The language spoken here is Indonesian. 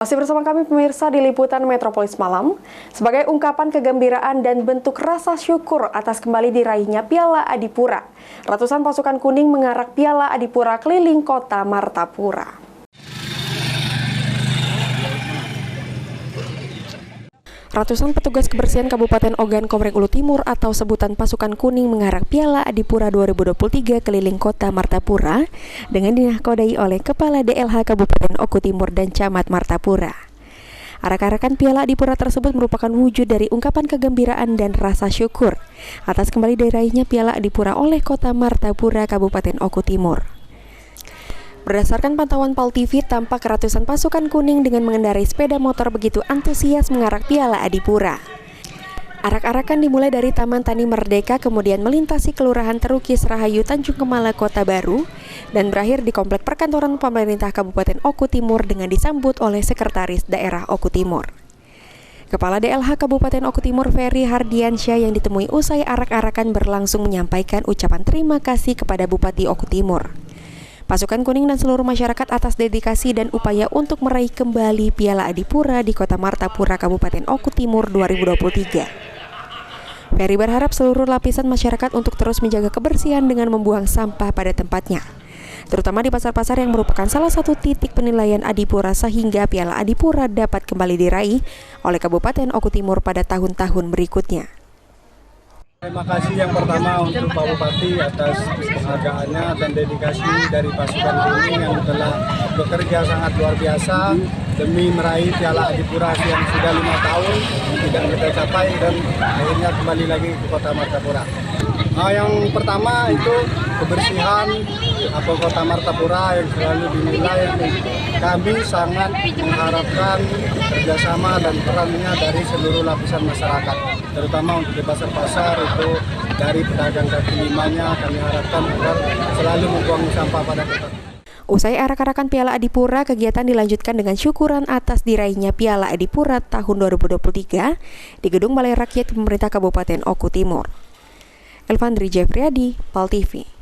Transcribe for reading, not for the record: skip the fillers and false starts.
Masih bersama kami pemirsa di Liputan Metropolis Malam, sebagai ungkapan kegembiraan dan bentuk rasa syukur atas kembali diraihnya Piala Adipura. Ratusan pasukan kuning mengarak Piala Adipura keliling kota Martapura. Ratusan petugas kebersihan Kabupaten Ogan Komering Ulu Timur atau sebutan pasukan kuning mengarak Piala Adipura 2023 keliling kota Martapura dengan dinahkodai oleh Kepala DLH Kabupaten Oku Timur dan Camat Martapura. Arak-arakan Piala Adipura tersebut merupakan wujud dari ungkapan kegembiraan dan rasa syukur atas kembali diraihnya Piala Adipura oleh kota Martapura, Kabupaten Oku Timur. Berdasarkan pantauan PAL TV, tampak ratusan pasukan kuning dengan mengendarai sepeda motor begitu antusias mengarak Piala Adipura. Arak-arakan dimulai dari Taman Tani Merdeka, kemudian melintasi Kelurahan Terukis Rahayu Tanjung Kemala Kota Baru, dan berakhir di Komplek Perkantoran Pemerintah Kabupaten Oku Timur dengan disambut oleh Sekretaris Daerah Oku Timur. Kepala DLH Kabupaten Oku Timur Ferry Hardiansyah yang ditemui usai arak-arakan berlangsung menyampaikan ucapan terima kasih kepada Bupati Oku Timur, pasukan kuning dan seluruh masyarakat atas dedikasi dan upaya untuk meraih kembali Piala Adipura di Kota Martapura, Kabupaten Oku Timur 2023. Ferry berharap seluruh lapisan masyarakat untuk terus menjaga kebersihan dengan membuang sampah pada tempatnya, terutama di pasar-pasar yang merupakan salah satu titik penilaian Adipura sehingga Piala Adipura dapat kembali diraih oleh Kabupaten Oku Timur pada tahun-tahun berikutnya. Terima kasih yang pertama untuk Pak Bupati atas penghargaannya dan dedikasi dari pasukan kuning yang telah bekerja sangat luar biasa demi meraih Piala Adipura yang sudah 5 tahun tidak kita capai dan akhirnya kembali lagi ke Kota Martapura. Yang pertama itu kebersihan Kota Martapura yang selalu dinilai. Kami sangat mengharapkan kerjasama dan perannya dari seluruh lapisan masyarakat, terutama untuk di pasar-pasar itu dari pedagang kaki limanya kami harapkan agar selalu membuang sampah pada tempat. Usai arak-arakan Piala Adipura, kegiatan dilanjutkan dengan syukuran atas diraihnya Piala Adipura tahun 2023 di Gedung Balai Rakyat Pemerintah Kabupaten Oku Timur. Elvandri Jeffriyadi, PAL TV.